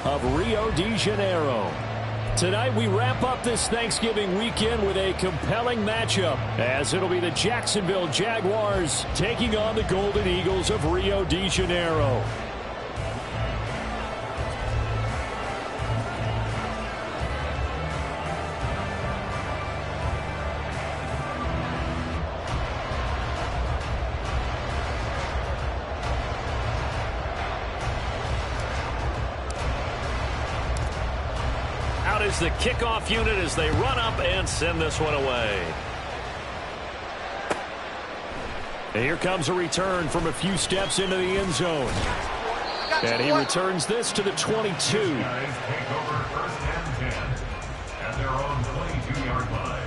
of Rio de Janeiro. Tonight we wrap up this Thanksgiving weekend with a compelling matchup, as it'll be the Jacksonville Jaguars taking on the Golden Eagles of Rio de Janeiro. Is the kickoff unit as they run up and send this one away. And here comes a return from a few steps into the end zone. And he returns this to the 22. Guys take over first and 10 at their own 22-yard line.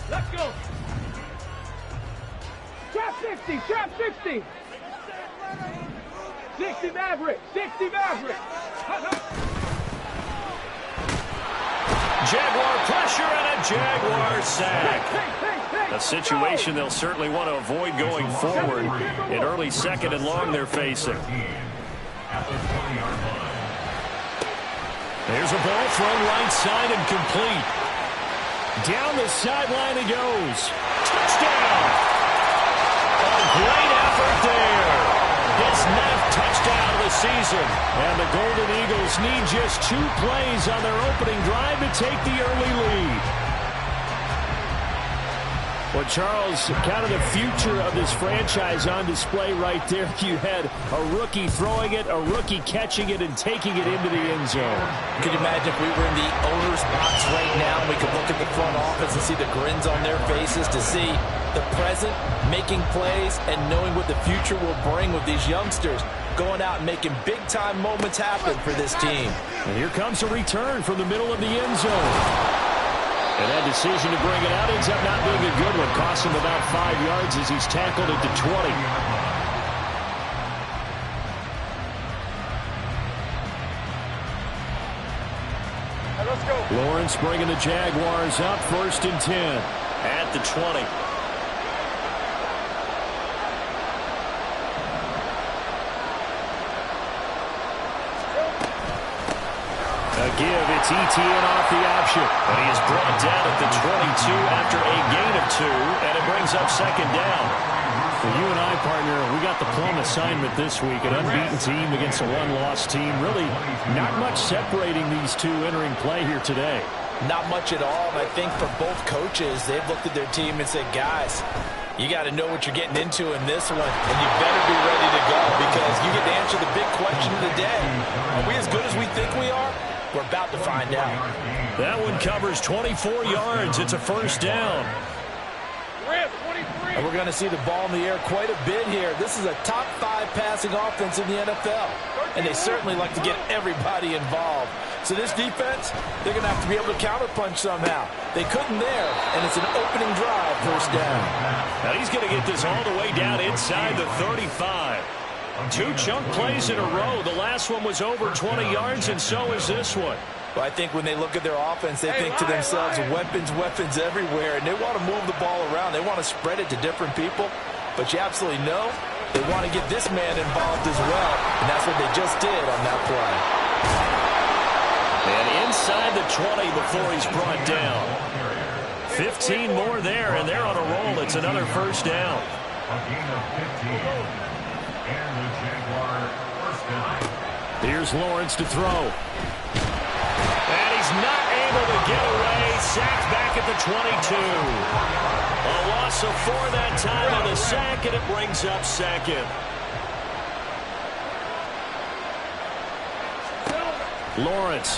Let's go. Trap 60, trap 60. 60 Maverick, 60 Maverick. Jaguar pressure and a Jaguar sack. A situation they'll certainly want to avoid going forward. In early second and long they're facing. There's a ball thrown right side and complete. Down the sideline he goes. Touchdown! A great effort there. His 9th touchdown of the season. And the Golden Eagles need just 2 plays on their opening drive to take the early lead. Well, Charles, kind of the future of this franchise on display right there. You had a rookie throwing it, a rookie catching it, and taking it into the end zone. Could you imagine if we were in the owner's box right now and we could look at the front office and see the grins on their faces, to see the present making plays and knowing what the future will bring with these youngsters going out and making big-time moments happen for this team. And here comes a return from the middle of the end zone. And that decision to bring it out ends up not being a good one. Cost him about 5 yards as he's tackled at the 20. Let's go. Lawrence bringing the Jaguars up, 1st and 10. At the 20. Give. It's ETN off the option. And he is brought down at the 22 after a gain of 2, and it brings up 2nd down. Well, you and I, partner, we got the plum assignment this week. An unbeaten team against a one-loss team. Really not much separating these two entering play here today. Not much at all. And I think for both coaches, they've looked at their team and said, guys, you got to know what you're getting into in this one, and you better be ready to go, because you get to answer the big question of the day. Are we as good as we think we are? We're about to find out. That one covers 24 yards. It's a 1st down. And we're going to see the ball in the air quite a bit here. This is a top 5 passing offense in the NFL. And they certainly like to get everybody involved. So this defense, they're going to have to be able to counterpunch somehow. They couldn't there, and it's an opening drive, 1st down. Now he's going to get this all the way down inside the 35. 2 chunk plays in a row. The last one was over 20 yards, and so is this one. Well, I think when they look at their offense, they think to themselves, weapons, weapons everywhere, and they want to move the ball around. They want to spread it to different people, but you absolutely know they want to get this man involved as well, and that's what they just did on that play. And inside the 20 before he's brought down. 15 more there, and they're on a roll. It's another 1st down. A gain of 15. And the Jaguar 1st down. Here's Lawrence to throw. And he's not able to get away. Sacked back at the 22. A loss of 4 that time on the sack, and it brings up 2nd. Lawrence.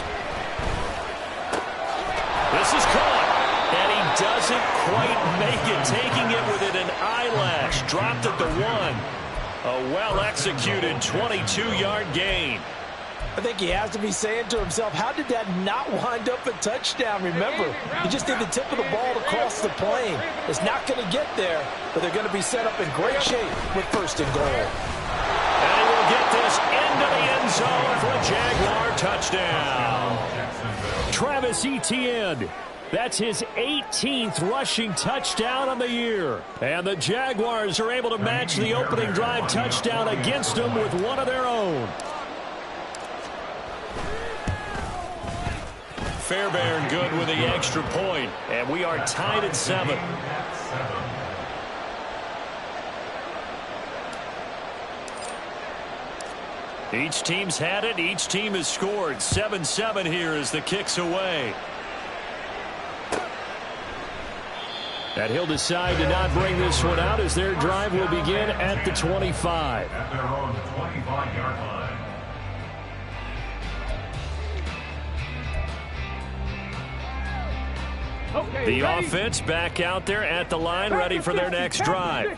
This is caught. And he doesn't quite make it. Taking it within an eyelash. Dropped at the 1. A well-executed 22-yard gain. I think he has to be saying to himself, how did that not wind up a touchdown? Remember, he just did the tip of the ball to cross the plane. It's not going to get there, but they're going to be set up in great shape with 1st and goal. And he will get this into the end zone Jaguar touchdown. Travis Etienne. That's his 18th rushing touchdown on the year. And the Jaguars are able to match the opening drive touchdown against them with one of their own. Fairbairn good with the extra point. And we are tied at 7. Each team's had it. Each team has scored. 7-7 here as the kick's away. And he'll decide to not bring this one out as their drive will begin at the 25. At their own 25-yard line. Okay, The ready? offense back out there at the line, ready for their next drive.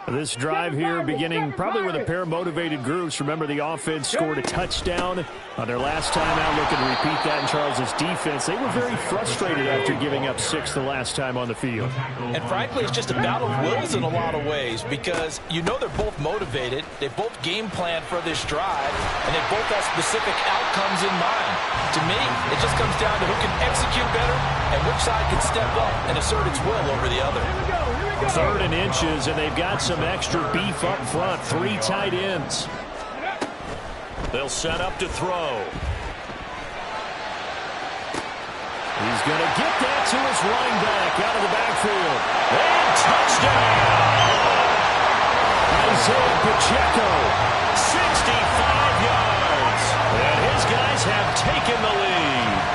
This drive here beginning probably with a pair of motivated groups. Remember, the offense scored a touchdown on their last time out. Looking to repeat that in Charles's defense. They were very frustrated after giving up 6 the last time on the field. And frankly, it's just a battle of wills in a lot of ways because you know they're both motivated. They both game plan for this drive, and they both have specific outcomes in mind. To me, it just comes down to who can execute better and which side can step up and assert its will over the other. 3rd and inches, and they've got some extra beef up front. 3 tight ends. They'll set up to throw. He's going to get that to his running back out of the backfield. And touchdown! Isaiah Pacheco, 65 yards. And his guys have taken the lead.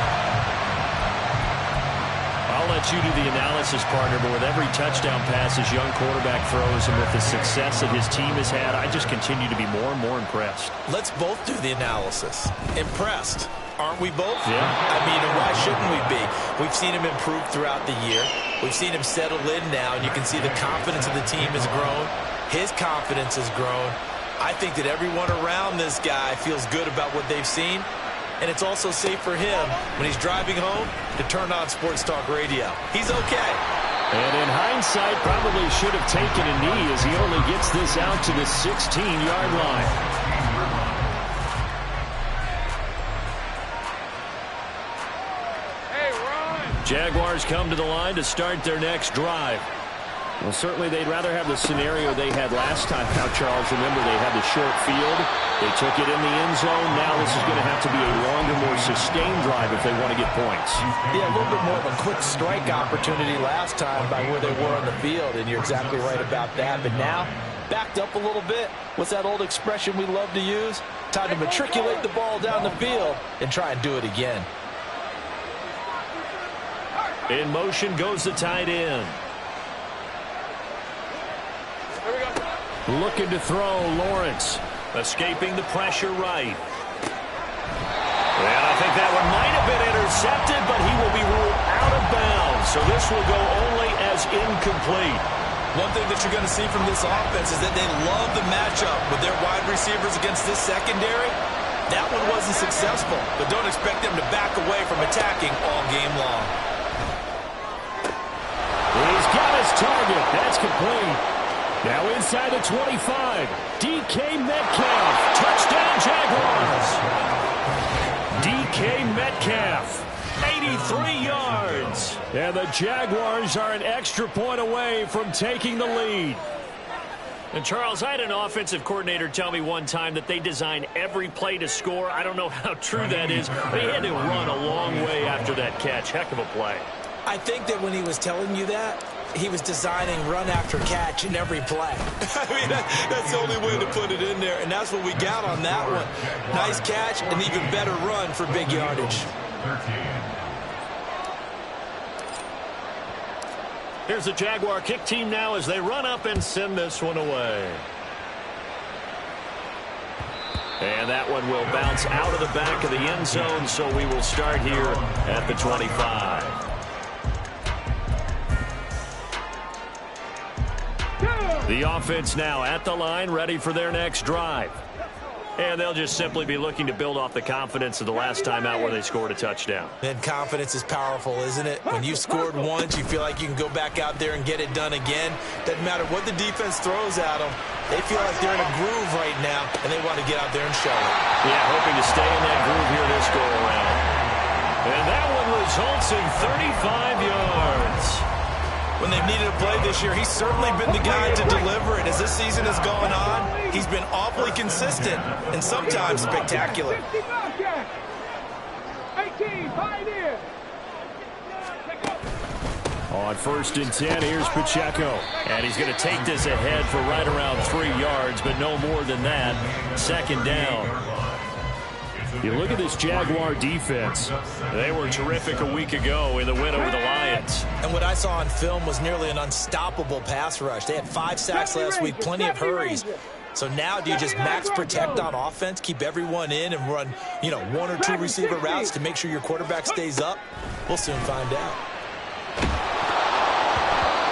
I'll let you do the analysis, partner, but with every touchdown pass his young quarterback throws and with the success that his team has had, I just continue to be more and more impressed. Let's both do the analysis. Impressed, aren't we both? Yeah. I mean, why shouldn't we be? We've seen him improve throughout the year. We've seen him settle in now, and you can see the confidence of the team has grown. His confidence has grown. I think that everyone around this guy feels good about what they've seen. And it's also safe for him when he's driving home to turn on Sports Talk Radio. He's okay. And in hindsight, probably should have taken a knee as he only gets this out to the 16-yard line. Hey, Ron. Jaguars come to the line to start their next drive. Well, certainly they'd rather have the scenario they had last time. Now, Charles, remember they had the short field. They took it in the end zone. Now this is going to have to be a longer, more sustained drive if they want to get points. Yeah, a little bit more of a quick strike opportunity last time by where they were on the field, and you're exactly right about that. But now, backed up a little bit. What's that old expression we love to use? Time to matriculate the ball down the field and try and do it again. In motion goes the tight end. Looking to throw, Lawrence. Escaping the pressure right. And I think that one might have been intercepted, but he will be ruled out of bounds. So this will go only as incomplete. One thing that you're going to see from this offense is that they love the matchup with their wide receivers against this secondary. That one wasn't successful, but don't expect them to back away from attacking all game long. He's got his target. That's complete. Now inside the 25, DK Metcalf, touchdown Jaguars. DK Metcalf, 83 yards. And the Jaguars are an extra point away from taking the lead. And Charles, I had an offensive coordinator tell me one time that they design every play to score. I don't know how true that is, but he had to run a long way after that catch. Heck of a play. I think that when he was telling you that, he was designing run after catch in every play. I mean, that's the only way to put it in there, and that's what we got on that one. Nice catch, and even better run for big yardage. Here's the Jaguar kick team now as they run up and send this one away. And that one will bounce out of the back of the end zone, so we will start here at the 25. The offense now at the line, ready for their next drive. And they'll just simply be looking to build off the confidence of the last time out where they scored a touchdown. And confidence is powerful, isn't it? When you've scored once, you feel like you can go back out there and get it done again. Doesn't matter what the defense throws at them. They feel like they're in a groove right now, and they want to get out there and show it. Yeah, hoping to stay in that groove here this go-around. And that one results in 35 yards. When they've needed a play this year, he's certainly been the guy to deliver it. As this season has gone on, he's been awfully consistent and sometimes spectacular. 18, Pioneer. On 1st and 10, here's Pacheco. And he's going to take this ahead for right around 3 yards, but no more than that. 2nd down. You look at this Jaguar defense. They were terrific a week ago in the win over the Lions. And what I saw on film was nearly an unstoppable pass rush. They had 5 sacks last week, plenty of hurries. So now do you just max protect on offense, keep everyone in and run, 1 or 2 receiver routes to make sure your quarterback stays up? We'll soon find out.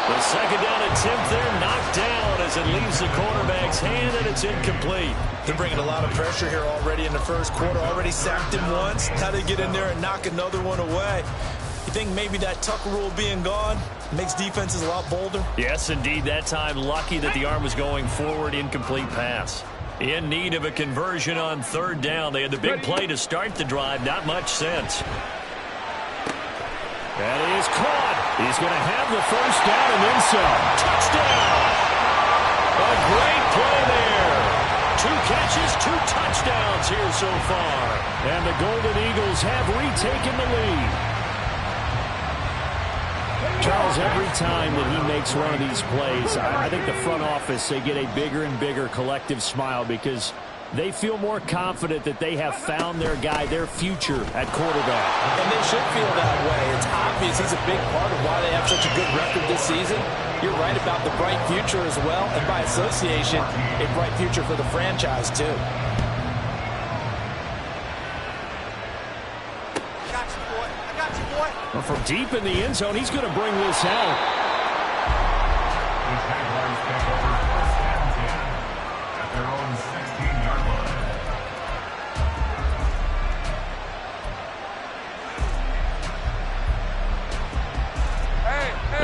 The 2nd down attempt there knocked down as it leaves the quarterback's hand, and it's incomplete. They're bringing a lot of pressure here already in the first quarter. Already sacked him once. How to get in there and knock another one away. You think maybe that Tucker rule being gone makes defenses a lot bolder? Yes, indeed. That time, lucky that the arm was going forward. Incomplete pass. In need of a conversion on 3rd down. They had the big play to start the drive. Not much sense. That is caught. He's going to have the 1st down and then some. Touchdown! A great play there. 2 catches, 2 touchdowns here so far. And the Golden Eagles have retaken the lead. Charles, every time that he makes one of these plays, I think the front office, they get a bigger and bigger collective smile because they feel more confident that they have found their guy, their future at quarterback. And they should feel that way. It's obvious he's a big part of why they have such a good record this season. You're right about the bright future as well, and by association, a bright future for the franchise, too. Well, from deep in the end zone, he's going to bring this out. The Jaguars take over 1st and 10 at their own 16-yard line.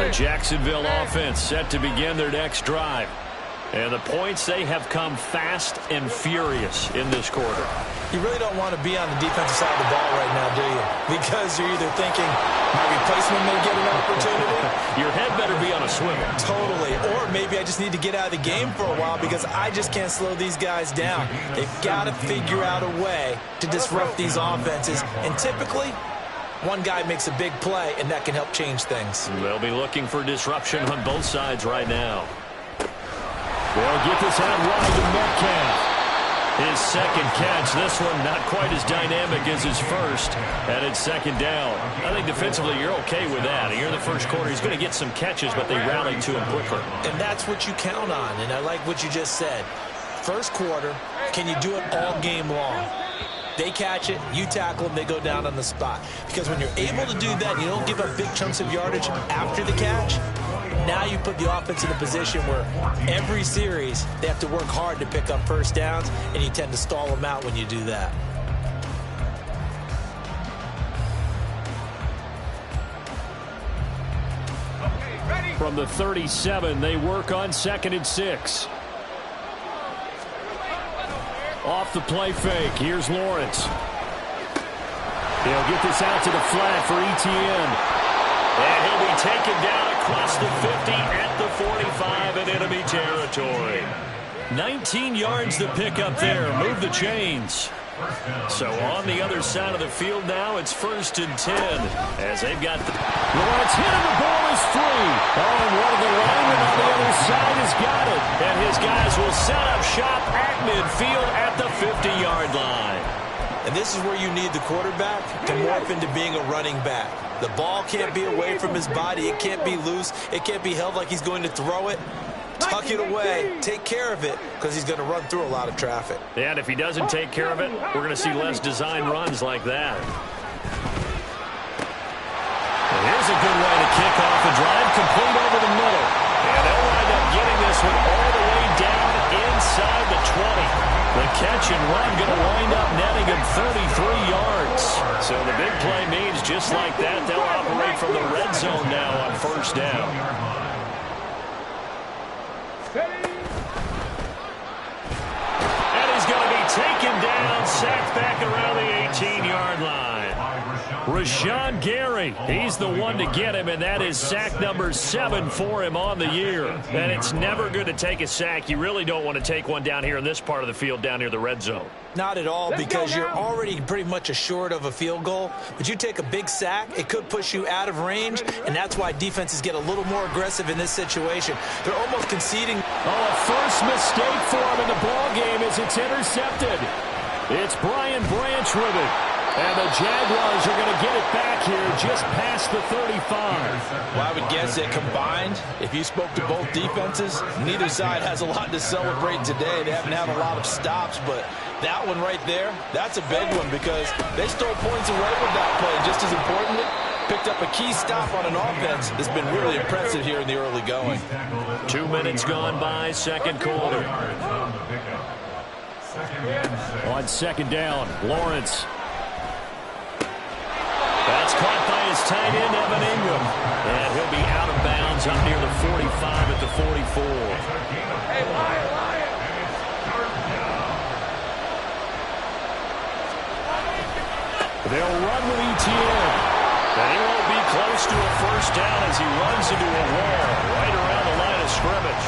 The Jacksonville offense set to begin their next drive. And the points, they have come fast and furious in this quarter. You really don't want to be on the defensive side of the ball right now, do you? Because you're either thinking, my replacement may get an opportunity. Your head better be on a swivel. Totally. Or maybe I just need to get out of the game for a while because I just can't slow these guys down. They've got to figure out a way to disrupt these offenses. And typically, one guy makes a big play, and that can help change things. They'll be looking for disruption on both sides right now. They'll get this out wide to Metcalf. His 2nd catch. This one not quite as dynamic as his first. And it's 2nd down. I think defensively you're okay with that. Here in the first quarter, he's going to get some catches, but they rallied to him quicker. And that's what you count on. And I like what you just said. First quarter, can you do it all game long? They catch it, you tackle them, they go down on the spot. Because when you're able to do that, you don't give up big chunks of yardage after the catch. Now you put the offense in a position where every series they have to work hard to pick up 1st downs, and you tend to stall them out when you do that. From the 37, they work on 2nd and 6. Off the play fake. Here's Lawrence. He'll get this out to the flat for Etienne. And he'll be taken down across the 50 at the 45 in enemy territory. 19 yards to pick up there. Move the chains. So on the other side of the field now, it's 1st and 10. As they've got Lawrence hit and the ball is free. Oh, and one of the linemen on the other side has got it. And his guys will set up shop at midfield at the 50-yard line. And this is where you need the quarterback to morph into being a running back. The ball can't be away from his body. It can't be loose. It can't be held like he's going to throw it. Tuck it away. Take care of it because he's going to run through a lot of traffic. And if he doesn't take care of it, we're going to see less design runs like that. And here's a good way to kick off a drive, complete over the middle. And they'll wind up getting this one all the way down inside the 20. The catch and run going to wind up netting him 33 yards. So the big play means just like that, they'll operate from the red zone now on first down. And he's going to be taken down, sacked back around the 18-yard line. Rashawn Gary, he's the one to get him, and that is sack number 7 for him on the year. And it's never good to take a sack. You really don't want to take one down here in this part of the field, down near the red zone. Not at all, because you're already pretty much assured of a field goal. But you take a big sack, it could push you out of range, and that's why defenses get a little more aggressive in this situation. They're almost conceding. Oh, a first mistake for him in the ball game as it's intercepted. It's Brian Branch with it. And the Jaguars are going to get it back here just past the 35. Well, I would guess that combined, if you spoke to both defenses, neither side has a lot to celebrate today. They haven't had a lot of stops, but that one right there, that's a big one because they stole points away with that play. Just as importantly, picked up a key stop on an offense that's been really impressive here in the early going. 2 minutes gone by, second quarter. On second down, Lawrence. That's caught by his tight end, Evan Ingram. And he'll be out of bounds up near the 45 at the 44. Hey, Lion! They'll run with ETN. And he won't be close to a first down as he runs into a wall right around the line of scrimmage.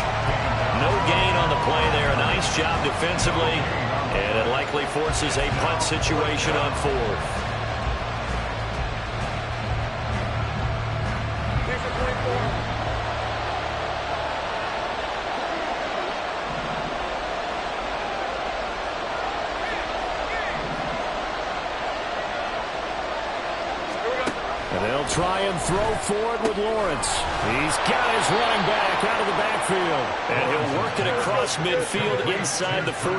No gain on the play there. A nice job defensively. And it likely forces a punt situation on fourth. Try and throw forward with Lawrence. He's got his running back out of the backfield. And he'll work it across midfield inside the 45.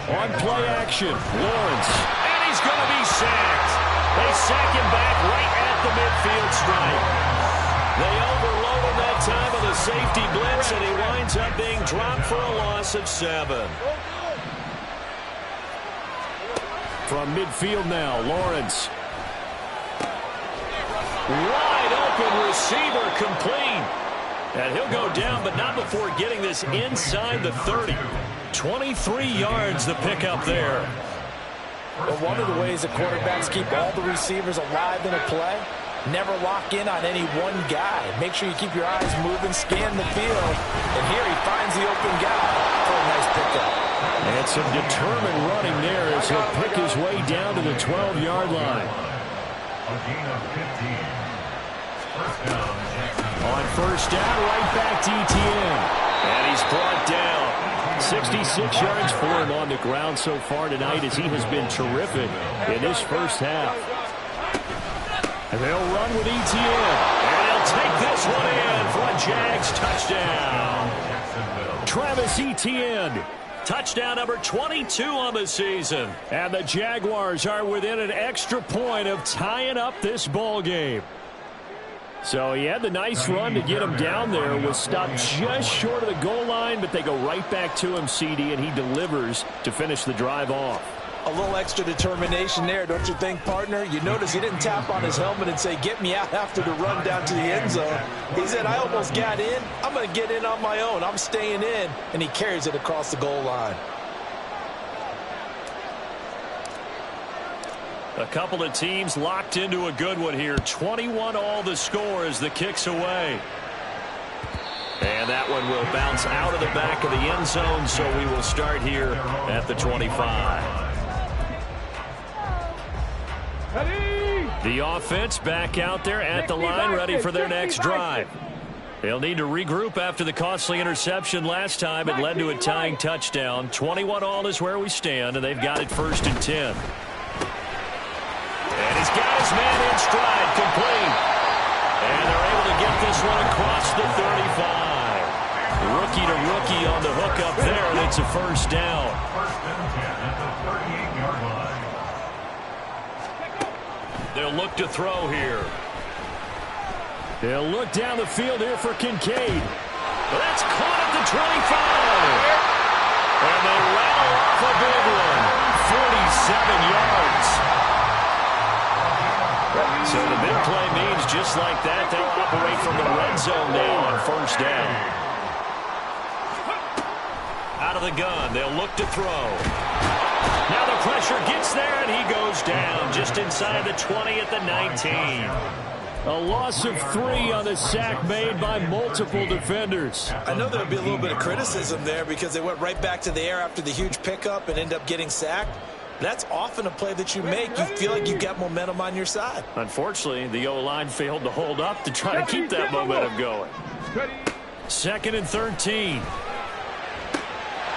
On play action, Lawrence. And he's going to be sacked. They sack him back right at the midfield stripe. They overload him that time with a safety blitz, and he winds up being dropped for a loss of 7. From midfield now, Lawrence. Wide open receiver complete. And he'll go down, but not before getting this inside the 30. 23 yards the pickup there. Well, one of the ways that quarterbacks keep all the receivers alive in a play, never lock in on any one guy. Make sure you keep your eyes moving, scan the field. And here he finds the open guy for a nice pickup. And some determined running there as he'll pick his way down to the 12-yard line. On first down, right back to ETN. And he's brought down. 66 yards for him on the ground so far tonight as he has been terrific in this first half. And they'll run with ETN. And he'll take this one in for a Jags touchdown. Travis Etienne. Touchdown number 22 on the season. And the Jaguars are within an extra point of tying up this ball game. So he had the nice run to get him down there. Was stopped just short of the goal line, but they go right back to him, CD, and he delivers to finish the drive off. A little extra determination there, don't you think, partner? You notice he didn't tap on his helmet and say, get me out after the run down to the end zone. He said, I almost got in. I'm going to get in on my own. I'm staying in. And he carries it across the goal line. A couple of teams locked into a good one here. 21-all the score as the kick's away. And that one will bounce out of the back of the end zone, so we will start here at the 25. The offense back out there at the line, ready for their next drive. They'll need to regroup after the costly interception last time. It led to a tying touchdown. 21-all is where we stand, and they've got it 1st and 10. And he's got his man in stride, complete. And they're able to get this one across the 35. Rookie to rookie on the hook up there, and it's a first down. They'll look to throw here. They'll look down the field here for Kincaid. That's caught at the 25. And they rattle off a big one. 47 yards. So the big play means just like that, they'll operate from the red zone now on first down. Out of the gun, they'll look to throw. Now the pressure gets there, and he goes down just inside the 20 at the 19. A loss of 3 on the sack made by multiple defenders. I know there'll be a little bit of criticism there because they went right back to the air after the huge pickup and end up getting sacked. That's often a play that you make. You feel like you've got momentum on your side. Unfortunately, the O-line failed to hold up to try to keep that momentum going. 2nd and 13.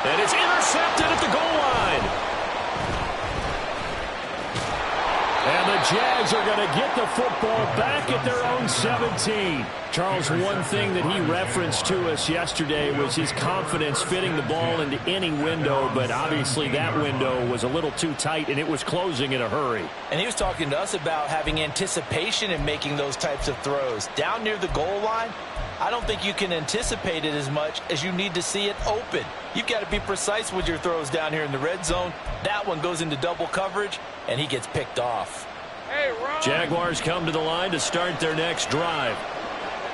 And it's intercepted at the goal line. And the Jags are going to get the football back at their own 17. Charles, one thing that he referenced to us yesterday was his confidence fitting the ball into any window, but obviously that window was a little too tight, and it was closing in a hurry. And he was talking to us about having anticipation in making those types of throws. Down near the goal line, I don't think you can anticipate it as much as you need to see it open. You've got to be precise with your throws down here in the red zone. That one goes into double coverage, and he gets picked off. Jaguars come to the line to start their next drive.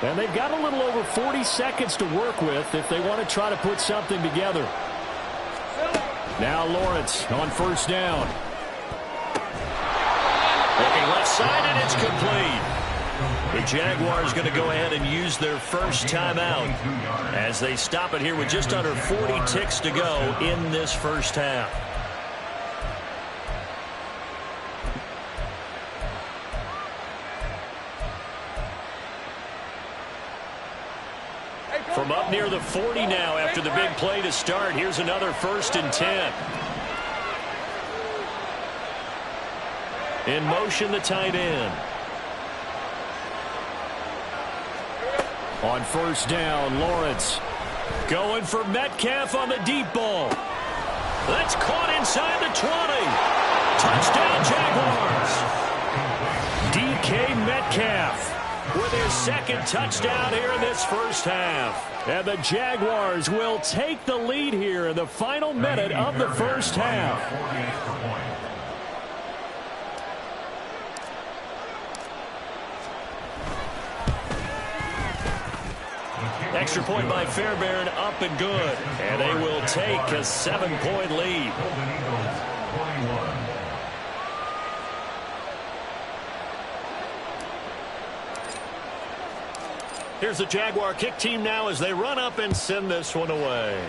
And they've got a little over 40 seconds to work with if they want to try to put something together. Now Lawrence on first down. Looking left side, and it's complete. The Jaguars going to go ahead and use their first timeout as they stop it here with just under 40 ticks to go in this first half. From up near the 40 now after the big play to start, here's another 1st and 10. In motion, the tight end. On first down, Lawrence going for Metcalf on the deep ball. That's caught inside the 20. Touchdown, Jaguars. DK Metcalf with his 2nd touchdown here in this first half. And the Jaguars will take the lead here in the final minute of the first half. Extra point by Fairbairn, up and good. And they will take a 7-point lead. Here's the Jaguar kick team now as they run up and send this one away.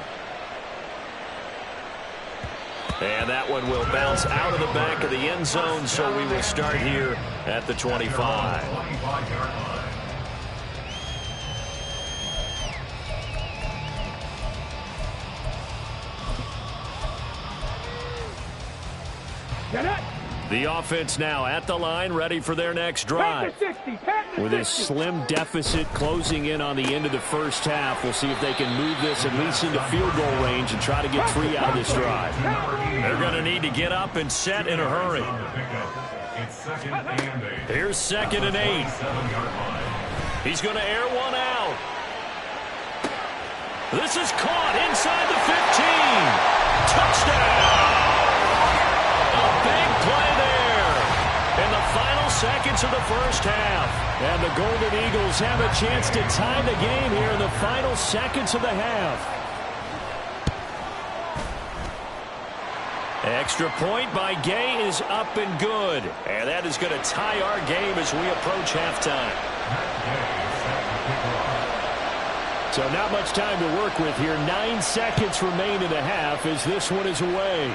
And that one will bounce out of the back of the end zone, so we will start here at the 25. The offense now at the line, ready for their next drive. With this slim deficit closing in on the end of the first half, we'll see if they can move this at least into field goal range and try to get 3 out of this drive. They're going to need to get up and set in a hurry. Here's 2nd and 8. He's going to air one out. This is caught inside the 15. Touchdown! Big play there in the final seconds of the first half. And the Golden Eagles have a chance to tie the game here in the final seconds of the half. Extra point by Gay is up and good. And that is going to tie our game as we approach halftime. So not much time to work with here. 9 seconds remain in the half as this one is away.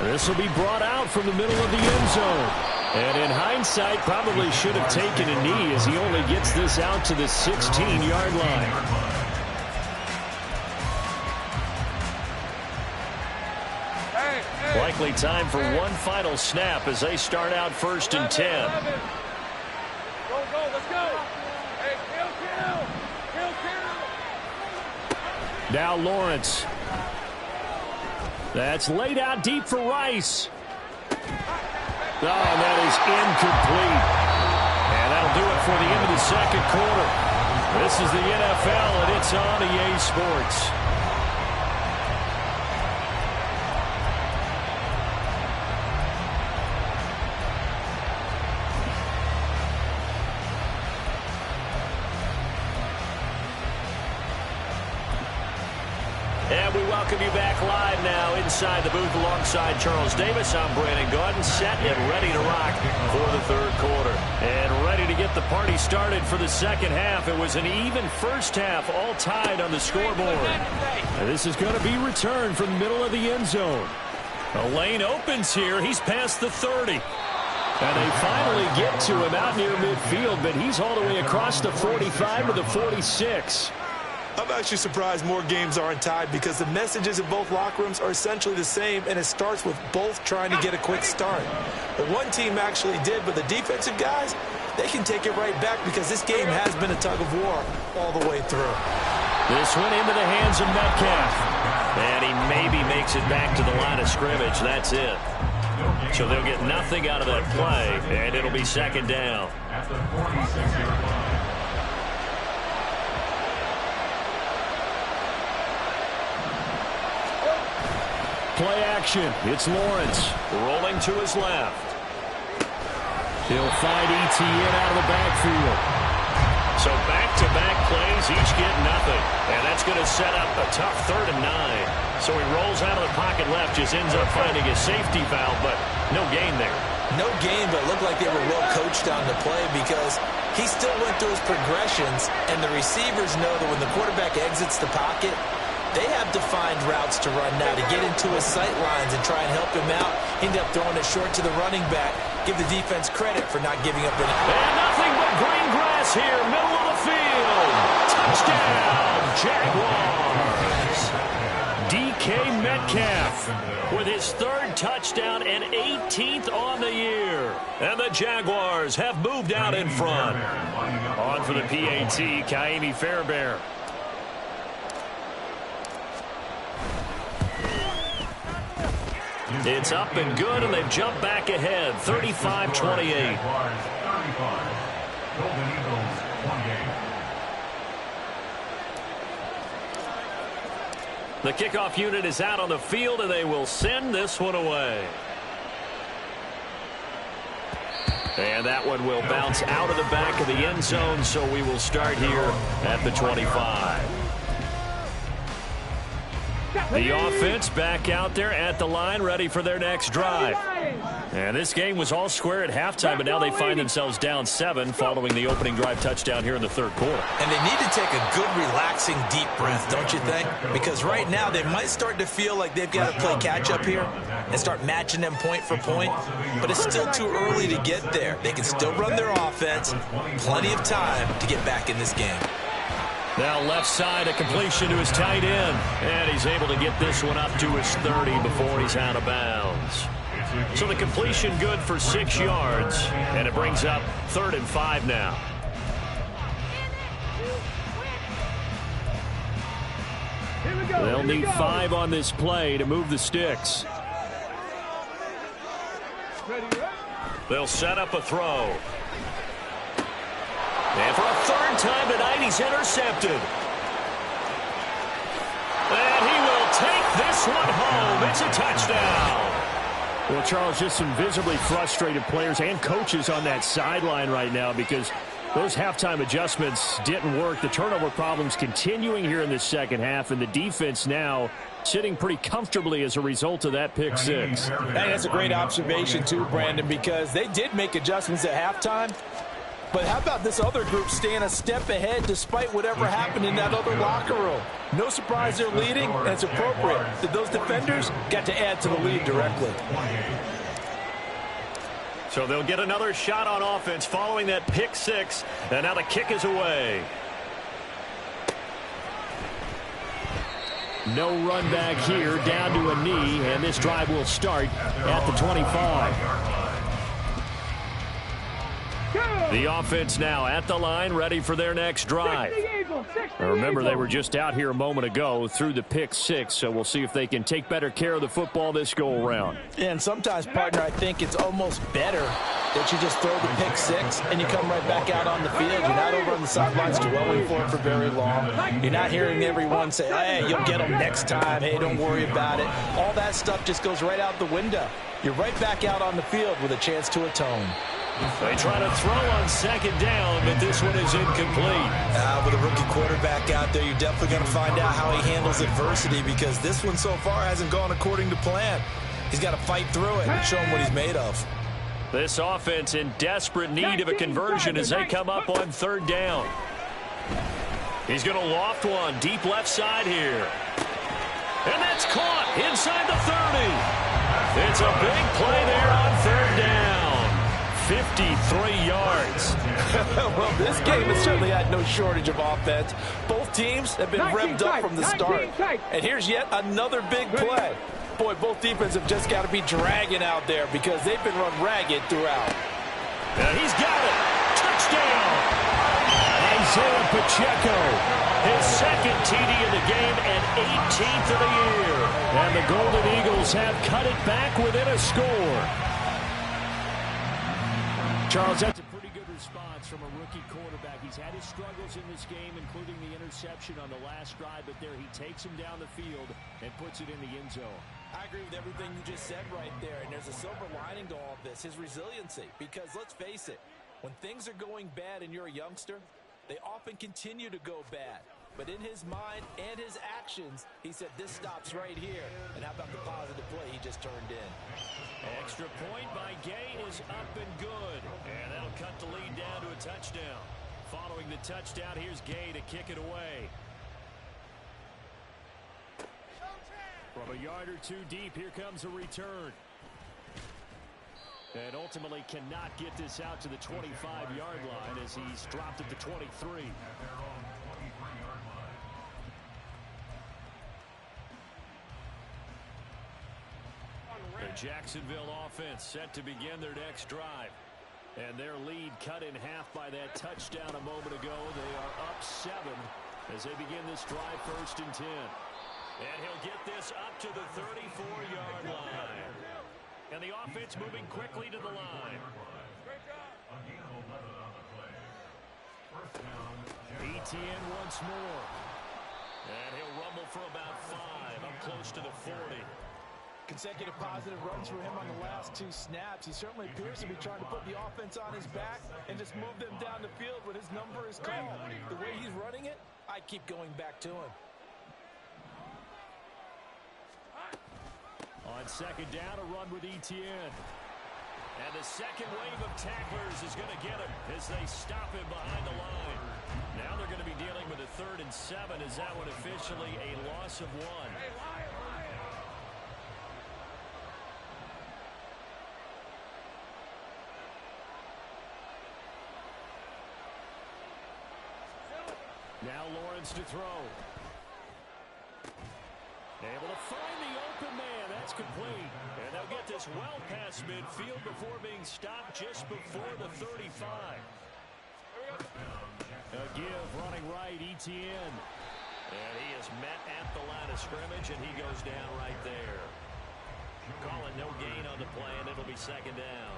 This will be brought out from the middle of the end zone. And in hindsight, probably should have taken a knee as he only gets this out to the 16-yard line. Likely time for one final snap as they start out 1st and 10. Go, let's go. Hey, kill. Now Lawrence. That's laid out deep for Rice. Oh, that is incomplete. And that'll do it for the end of the second quarter. This is the NFL, and it's on EA Sports. And we welcome you back live now inside the booth alongside Charles Davis. I'm Brandon Gaudin, set and ready to rock for the third quarter. And ready to get the party started for the second half. It was an even first half, all tied on the scoreboard. And this is going to be returned from the middle of the end zone. A lane opens here. He's past the 30. And they finally get to him out near midfield, but he's all the way across the 45 to the 46. I'm actually surprised more games aren't tied because the messages in both locker rooms are essentially the same, and it starts with both trying to get a quick start. But one team actually did, but the defensive guys, they can take it right back because this game has been a tug of war all the way through. This one into the hands of Metcalf. And he maybe makes it back to the line of scrimmage. That's it. So they'll get nothing out of that play, and it'll be second down. At the 46-yard line. Play action. It's Lawrence rolling to his left. He'll find ETN out of the backfield. So back-to-back plays, each get nothing. And that's going to set up a tough 3rd and 9. So he rolls out of the pocket left, just ends up finding a safety valve, but no gain there. No gain, but it looked like they were well coached on the play because he still went through his progressions, and the receivers know that when the quarterback exits the pocket, they have defined routes to run now to get into his sight lines and try and help him out. He ended up throwing it short to the running back. Give the defense credit for not giving up any. And nothing but green grass here, middle of the field. Touchdown, Jaguars. DK Metcalf with his 3rd touchdown and 18th on the year. And the Jaguars have moved out in front. On for the PAT, Kaimi Fairbairn. It's up and good, and they've jumped back ahead, 35-28. Golden Eagles, 1 game. The kickoff unit is out on the field, and they will send this one away. And that one will bounce out of the back of the end zone, so we will start here at the 25. The offense back out there at the line, ready for their next drive. And this game was all square at halftime, but now they find themselves down 7 following the opening drive touchdown here in the third quarter. And they need to take a good, relaxing, deep breath, don't you think? Because right now they might start to feel like they've got to play catch-up here and start matching them point for point. But it's still too early to get there. They can still run their offense. Plenty of time to get back in this game. Now left side, a completion to his tight end. And he's able to get this one up to his 30 before he's out of bounds. So the completion good for 6 yards. And it brings up 3rd and 5 now. They'll need 5 on this play to move the sticks. They'll set up a throw. And for a 3rd time tonight, he's intercepted. And he will take this one home. It's a touchdown. Well, Charles, just some visibly frustrated players and coaches on that sideline right now because those halftime adjustments didn't work. The turnover problems continuing here in the second half, and the defense now sitting pretty comfortably as a result of that pick 6. I think that's a great observation too, Brandon, because they did make adjustments at halftime. But how about this other group staying a step ahead despite whatever happened in that other locker room? No surprise they're leading, and it's appropriate that those defenders got to add to the lead directly. So they'll get another shot on offense following that pick 6, and now the kick is away. No run back here, down to a knee, and this drive will start at the 25. The offense now at the line, ready for their next drive. Now remember, they were just out here a moment ago through the pick six, so we'll see if they can take better care of the football this go-around. And sometimes, partner, I think it's almost better that you just throw the pick six and you come right back out on the field. You're not over on the sidelines dwelling for it for very long. You're not hearing everyone say, hey, you'll get them next time. Hey, don't worry about it. All that stuff just goes right out the window. You're right back out on the field with a chance to atone. They try to throw on second down, but this one is incomplete. With a rookie quarterback out there, you're definitely going to find out how he handles adversity, because this one so far hasn't gone according to plan. He's got to fight through it and show him what he's made of. This offense in desperate need of a conversion as they come up on third down. He's going to loft one deep left side here. And that's caught inside the 30. It's a big play there on third down. 53 yards. Well, this game has certainly had no shortage of offense. Both teams have been revved up from the start. And here's yet another big play. Boy, both defenses have just got to be dragging out there because they've been run ragged throughout. And he's got it. Touchdown. Isaiah Pacheco. His second TD of the game and 18th of the year. And the Golden Eagles have cut it back within a score. Charles, that's a pretty good response from a rookie quarterback. He's had his struggles in this game, including the interception on the last drive, but there he takes him down the field and puts it in the end zone. I agree with everything you just said right there, and there's a silver lining to all of this, his resiliency. Because let's face it, when things are going bad and you're a youngster, they often continue to go bad. But in his mind and his actions, he said, this stops right here. And how about the positive play he just turned in? Extra point by Gay is up and good. And that'll cut the lead down to a touchdown. Following the touchdown, here's Gay to kick it away. From a yard or two deep, here comes a return. And ultimately cannot get this out to the 25-yard line as he's dropped at the 23. The Jacksonville offense set to begin their next drive. And their lead cut in half by that touchdown a moment ago. They are up 7 as they begin this drive, 1st and 10. And he'll get this up to the 34-yard line. And the offense moving quickly to the line. Etienne once more. And he'll rumble for about 5, up close to the 40. Consecutive positive runs for him on the last 2 snaps. He certainly appears to be trying to put the offense on his back and just move them down the field when his number is called. The way he's running it, I keep going back to him. On second down, a run with Etienne. And the second wave of tacklers is going to get him as they stop him behind the line. Now they're going to be dealing with a 3rd and 7. Is that one officially a loss of 1? Now Lawrence to throw. Able to find the open man. That's complete. And they'll get this well past midfield before being stopped just before the 35. A give running right, Etienne. And he is met at the line of scrimmage, and he goes down right there. Calling no gain on the play, and it'll be second down.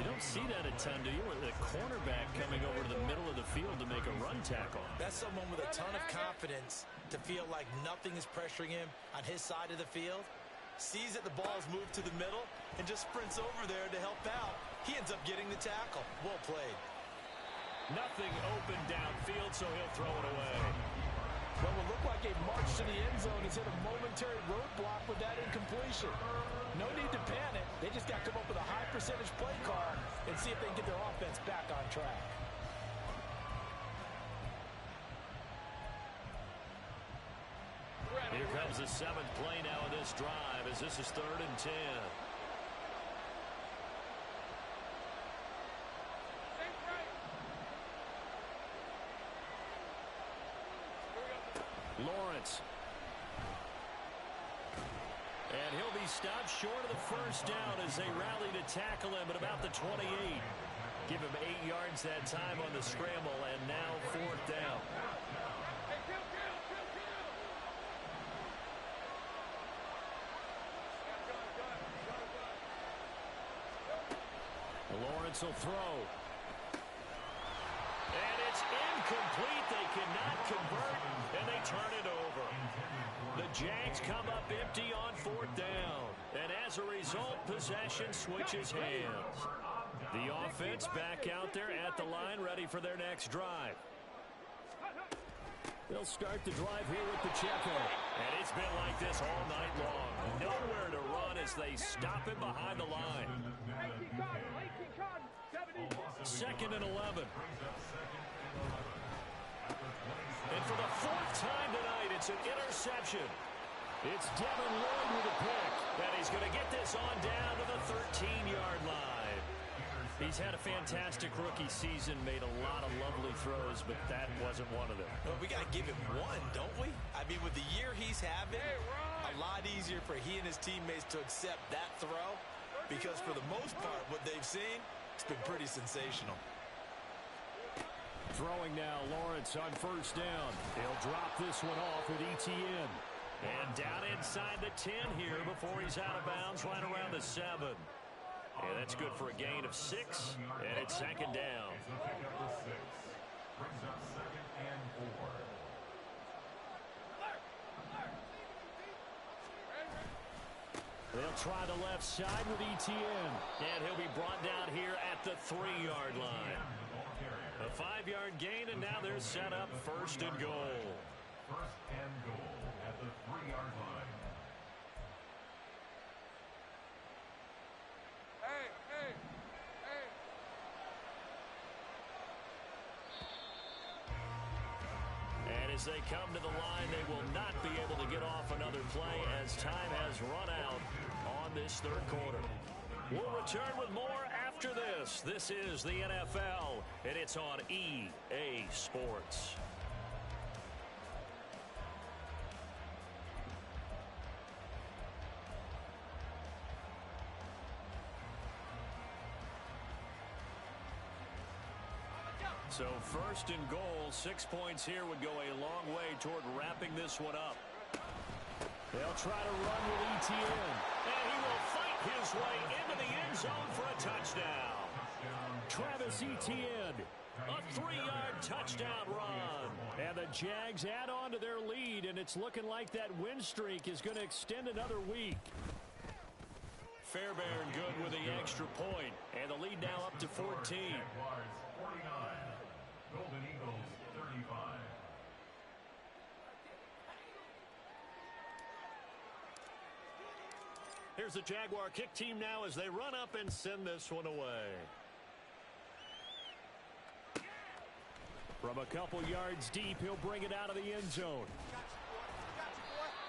You don't see that a ton, do you? With the cornerback coming over to the middle of the field to make a run tackle. That's someone with a ton of confidence to feel like nothing is pressuring him on his side of the field. Sees that the ball's moved to the middle and just sprints over there to help out. He ends up getting the tackle. Well played. Nothing open downfield, so he'll throw it away. What will look like a march to the end zone has hit a momentary roadblock with that incompletion. No need to panic. They just got to come up with a high percentage play call and see if they can get their offense back on track. Here comes the 7th play now of this drive as this is 3rd and 10. Lawrence. And he'll be stopped short of the 1st down as they rally to tackle him at about the 28. Give him 8 yards that time on the scramble, and now 4th down. Hey, kill. Lawrence will throw. And it's incomplete. They cannot convert, and they turn it over. The Jags come up empty on 4th down. And as a result, possession switches hands. The offense back out there at the line, ready for their next drive. They'll start the drive here with Pacheco. And it's been like this all night long. Nowhere to run as they stop him behind the line. 2nd and 11. And for the 4th time tonight, it's an interception. It's Devin Lloyd with a pick. And he's going to get this on down to the 13-yard line. He's had a fantastic rookie season, made a lot of lovely throws, but that wasn't one of them. Well, we got to give him one, don't we? I mean, with the year he's having, a lot easier for he and his teammates to accept that throw, because for the most part, what they've seen, it's been pretty sensational. Throwing now, Lawrence on 1st down. He'll drop this one off with ETN. And down inside the 10 here before he's out of bounds, right around the 7. Yeah, that's good for a gain of 6, and it's 2nd down. It's a pickup of 6. Brings up 2nd and 4. They'll try the left side with ETN. And he'll be brought down here at the 3-yard line. A 5-yard gain, and now they're set up 1st and goal. 1st and goal at the 3-yard line. Hey. And as they come to the line, they will not be able to get off another play as time has run out on this 3rd quarter. We'll return with more after this. This is the NFL, and it's on EA Sports. So 1st and goal, 6 points here would go a long way toward wrapping this one up. They'll try to run with ETN. And he will fight his way into the end zone for a touchdown. Travis Etienne, a 3-yard touchdown run. And the Jags add on to their lead, and it's looking like that win streak is going to extend another week. Fairbairn good with the extra point, and the lead now up to 14. Jaguars 49. Golden Eagles 35. Here's the Jaguar kick team now as they run up and send this one away. From a couple yards deep, he'll bring it out of the end zone.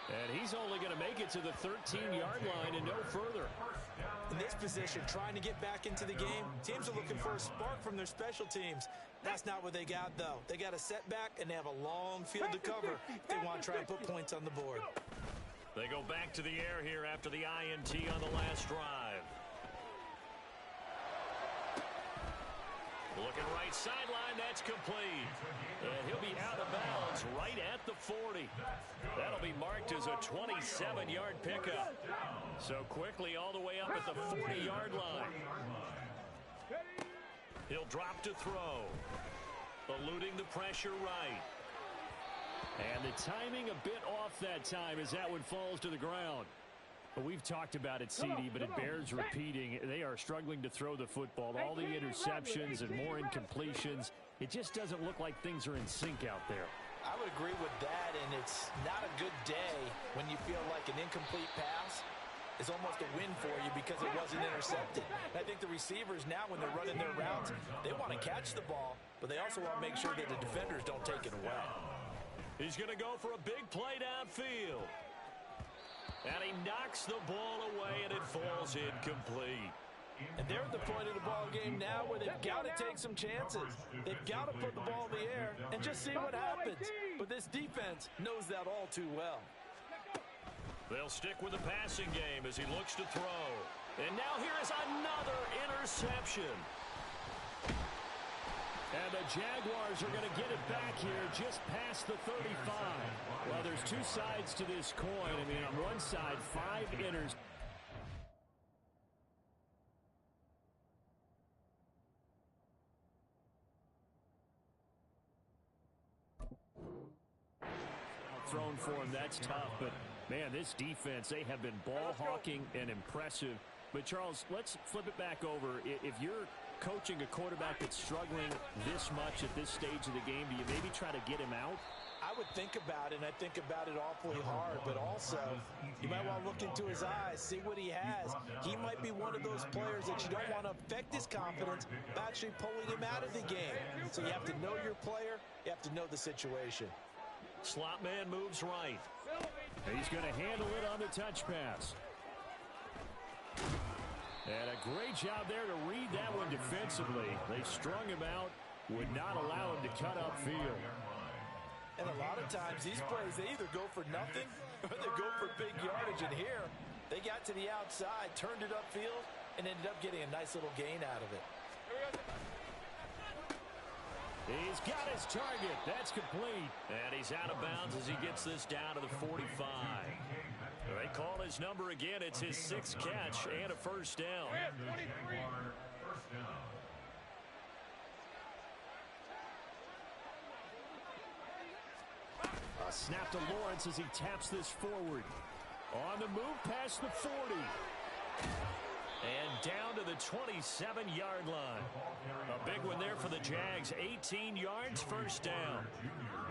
And he's only going to make it to the 13-yard line and no further. In this position, trying to get back into the game, teams are looking for a spark from their special teams. That's not what they got, though. They got a setback, and they have a long field to cover if they want to try and put points on the board. They go back to the air here after the INT on the last drive. Looking right sideline, that's complete. And he'll be out of bounds right at the 40. That'll be marked as a 27-yard pickup. So quickly all the way up at the 40-yard line. He'll drop to throw. Eluding the pressure right. And the timing a bit off that time as that one falls to the ground. But we've talked about it, CD, but it bears repeating. They are struggling to throw the football. All the interceptions and more incompletions. It just doesn't look like things are in sync out there. I would agree with that, and it's not a good day when you feel like an incomplete pass is almost a win for you because it wasn't intercepted. I think the receivers now, when they're running their routes, they want to catch the ball, but they also want to make sure that the defenders don't take it away. He's going to go for a big play downfield. And he knocks the ball away, and it falls incomplete. And they're at the point of the ball game now where they've got to take some chances. They've got to put the ball in the air and just see what happens. But this defense knows that all too well. They'll stick with the passing game as he looks to throw. And now here is another interception. And the Jaguars are going to get it back here just past the 35. Well, there's two sides to this coin. I mean, on one side, 5 inners. Thrown for him, that's tough. But, man, this defense, they have been ball hawking and impressive. But, Charles, let's flip it back over. If you're coaching a quarterback that's struggling this much at this stage of the game, do you maybe try to get him out? I would think about it, and I think about it awfully hard, but also you might want to look into his eyes, see what he has. He might be one of those players that you don't want to affect his confidence by actually pulling him out of the game. So you have to know your player, you have to know the situation. Slot man moves right. He's going to handle it on the touch pass. And a great job there to read that one defensively. They strung him out, would not allow him to cut upfield. And a lot of times these plays, they either go for nothing or they go for big yardage. And here, they got to the outside, turned it upfield, and ended up getting a nice little gain out of it. He's got his target. That's complete. And he's out of bounds as he gets this down to the 45. They call his number again. It's his 6th catch and a first down. A snap to Lawrence as he taps this forward. On the move past the 40. And down to the 27-yard line. A big one there for the Jags. 18 yards, first down.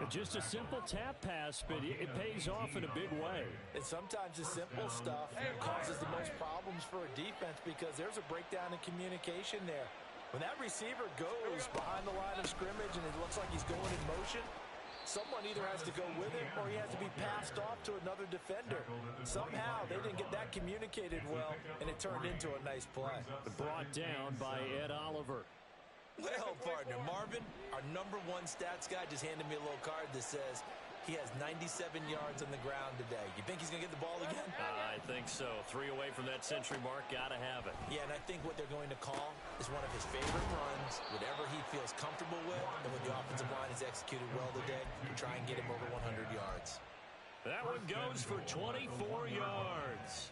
Just a simple tap pass, but it pays off in a big way. And sometimes the simple stuff causes the most problems for a defense because there's a breakdown in communication there. When that receiver goes behind the line of scrimmage and it looks like he's going in motion, someone either has to go with him or he has to be passed off to another defender. Somehow they didn't get that communicated well, and it turned into a nice play. Brought down by Ed Oliver. Well, partner, Marvin, our number 1 stats guy, just handed me a little card that says he has 97 yards on the ground today. You think he's going to get the ball again? I think so. 3 away from that century mark. Got to have it. Yeah, and I think what they're going to call is one of his favorite runs, whatever he feels comfortable with, and when the offensive line has executed well today, to try and get him over 100 yards. That one goes for 24 yards.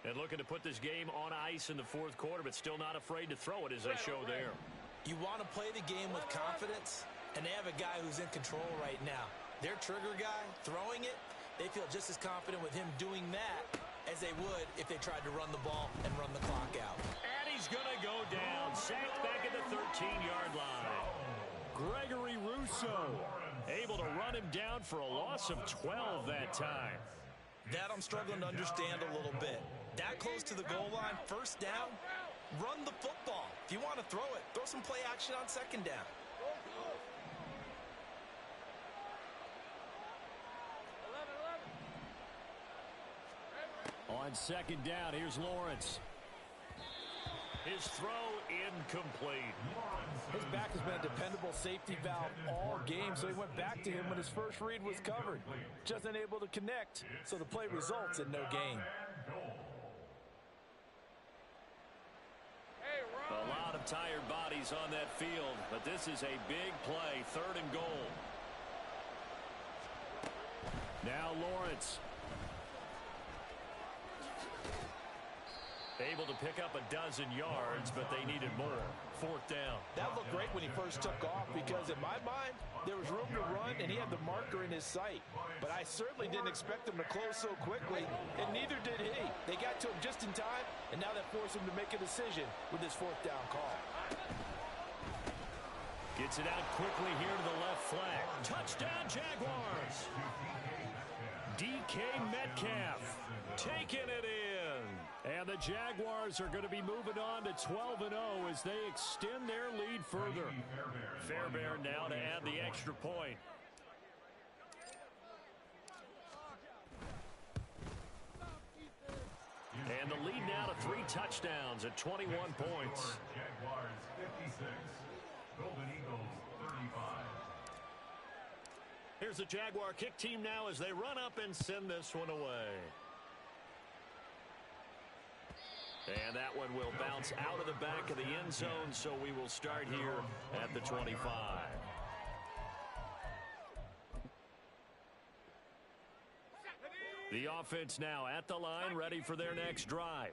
And looking to put this game on ice in the 4th quarter, but still not afraid to throw it as they show there. You want to play the game with confidence, and they have a guy who's in control right now. Their trigger guy, throwing it, they feel just as confident with him doing that as they would if they tried to run the ball and run the clock out. And he's going to go down, sacked back at the 13-yard line. Gregory Rousseau able to run him down for a loss of 12 that time. That I'm struggling to understand a little bit. That close to the goal line, first down, run the football. If you want to throw it, throw some play action on second down. On second down, here's Lawrence. His throw incomplete. His back has been a dependable safety valve all game, so he went back to him when his first read was covered. Just unable to connect, so the play results in no gain. A lot of tired bodies on that field, but this is a big play, 3rd and goal. Now Lawrence. Able to pick up a dozen yards, but they needed more. 4th down. That looked great when he first took off because in my mind, there was room to run and he had the marker in his sight. But I certainly didn't expect him to close so quickly, and neither did he. They got to him just in time, and now that forced him to make a decision with his 4th down call. Gets it out quickly here to the left flank. Touchdown, Jaguars. DK Metcalf taking it in. And the Jaguars are going to be moving on to 12-0 as they extend their lead further. Fairbairn now to add the extra point. And the lead now to 3 touchdowns at 21 points. Jaguars 56, Golden Eagles 35. Here's the Jaguar kick team now as they run up and send this one away. And that one will bounce out of the back of the end zone, so we will start here at the 25. The offense now at the line, ready for their next drive.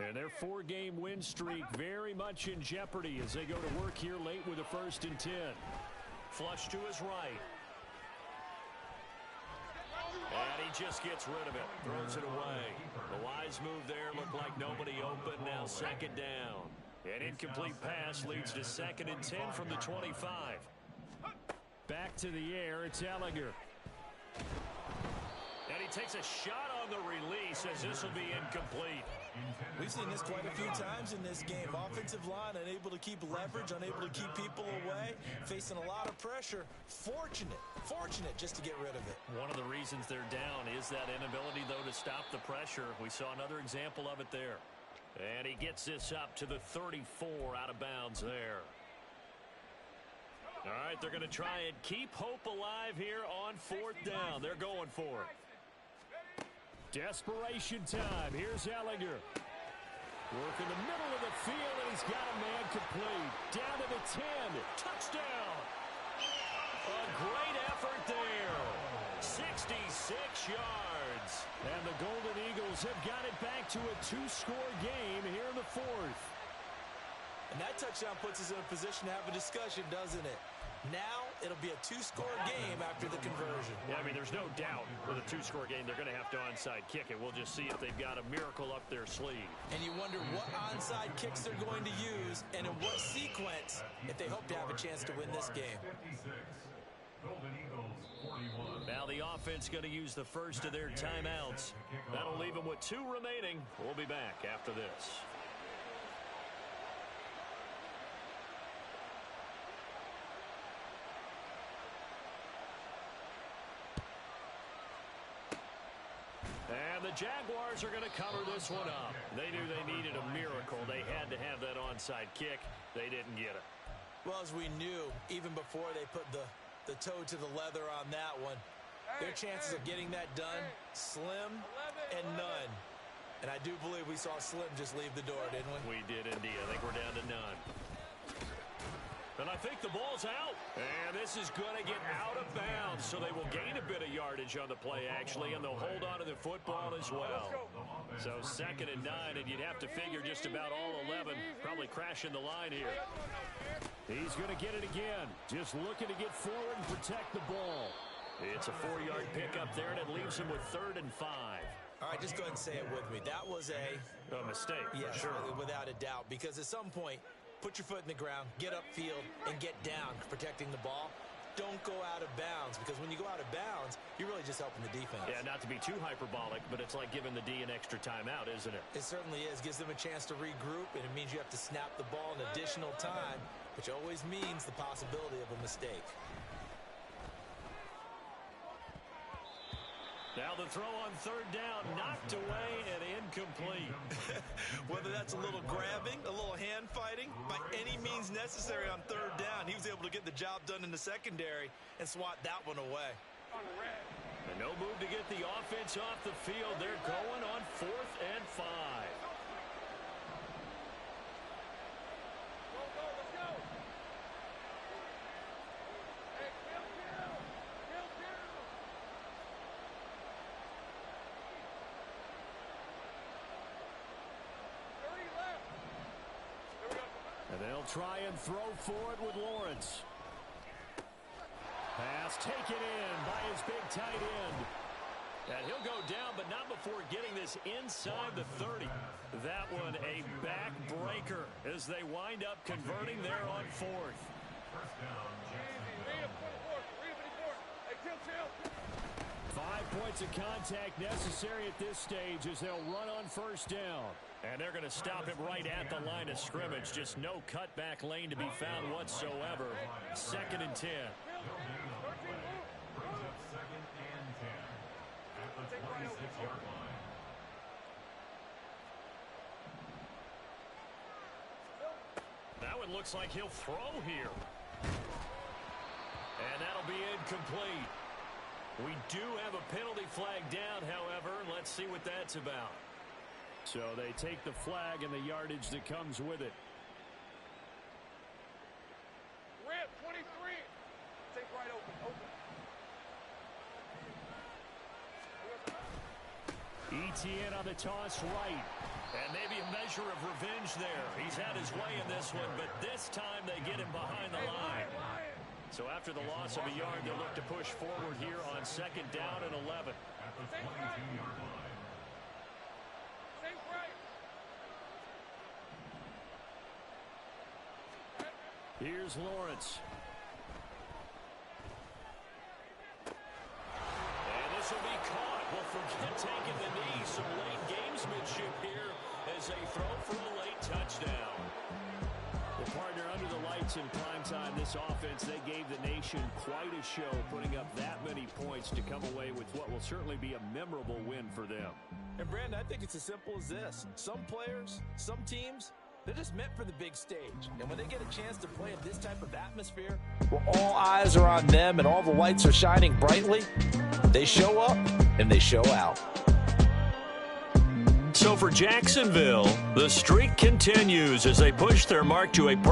And their 4-game win streak very much in jeopardy as they go to work here late with a 1st and 10. Flush to his right. And he just gets rid of it, throws it away. The wise move there, looked like nobody open, now 2nd down. An incomplete pass leads to 2nd and 10 from the 25. Back to the air, it's Ellinger. And he takes a shot on the release as this will be incomplete. We've seen this quite a few times in this game. Offensive line unable to keep leverage, unable to keep people away, facing a lot of pressure. Fortunate just to get rid of it. One of the reasons they're down is that inability, though, to stop the pressure. We saw another example of it there. And he gets this up to the 34 out of bounds there. All right, they're going to try and keep hope alive here on 4th down. They're going for it. Desperation time. Here's Ellinger. Work in the middle of the field, and he's got a man complete. Down to the 10. Touchdown. A great effort there. 66 yards. And the Golden Eagles have got it back to a 2-score game here in the 4th. And that touchdown puts us in a position to have a discussion, doesn't it? Now it'll be a 2-score game after the conversion. Yeah, I mean, there's no doubt with a 2-score game they're going to have to onside kick it. We'll just see if they've got a miracle up their sleeve. And you wonder what onside kicks they're going to use and in what sequence if they hope to have a chance to win this game. Now the offense going to use the first of their timeouts. That'll leave them with 2 remaining. We'll be back after this. And the Jaguars are going to cover this one up. They knew they needed a miracle. They had to have that onside kick. They didn't get it. Well, as we knew, even before they put the toe to the leather on that one, their chances of getting that done, slim and none. And I do believe we saw Slim just leave the door, didn't we? We did indeed. I think we're down to none. And I think the ball's out. And this is going to get out of bounds, so they will gain a bit of yardage on the play, actually, and they'll hold on to the football as well. So 2nd and 9, and you'd have to figure just about all 11 probably crashing the line here. He's going to get it again. Just looking to get forward and protect the ball. It's a 4-yard pickup there, and it leaves him with 3rd and 5. All right, just go ahead and say it with me. That was a mistake, yes, for sure. Without a doubt, because at some point, put your foot in the ground, get upfield, and get down, protecting the ball. Don't go out of bounds, because when you go out of bounds, you're really just helping the defense. Yeah, not to be too hyperbolic, but it's like giving the D an extra timeout, isn't it? It certainly is. Gives them a chance to regroup, and it means you have to snap the ball in additional time, which always means the possibility of a mistake. Now the throw on 3rd down, knocked away and incomplete. Whether that's a little grabbing, a little hand fighting, by any means necessary on 3rd down, he was able to get the job done in the secondary and swat that one away. And no move to get the offense off the field. They're going on 4th and 5. And they'll try and throw for it with Lawrence. Pass taken in by his big tight end. And he'll go down, but not before getting this inside the 30. That one a backbreaker as they wind up converting there on 4th. First down, Jacksonville. 5 points of contact necessary at this stage as they'll run on 1st down. And they're going to stop him right at the line of scrimmage. Just no cutback lane to be found whatsoever. 2nd and 10. Brings up 2nd and 10 at the 26-yard line. That one looks like he'll throw here. And that'll be incomplete. We do have a penalty flag down, however. Let's see what that's about. So they take the flag and the yardage that comes with it. Rip, 23. Take right open. ETN on the toss right. And maybe a measure of revenge there. He's had his way in this one, but this time they get him behind the line. So after the loss of a yard, they'll look to push forward here on 2nd down and 11. At the 22-yard line. Take right. Here's Lawrence. And this will be caught. Well, forget taking the knee. Some late gamesmanship here as they throw for a late touchdown. The partner under the lights in primetime, this offense, they gave the nation quite a show, putting up that many points to come away with what will certainly be a memorable win for them. And, Brandon, I think it's as simple as this. Some players, some teams, they're just meant for the big stage. And when they get a chance to play in this type of atmosphere, where all eyes are on them and all the lights are shining brightly, they show up and they show out. So for Jacksonville, the streak continues as they push their mark to a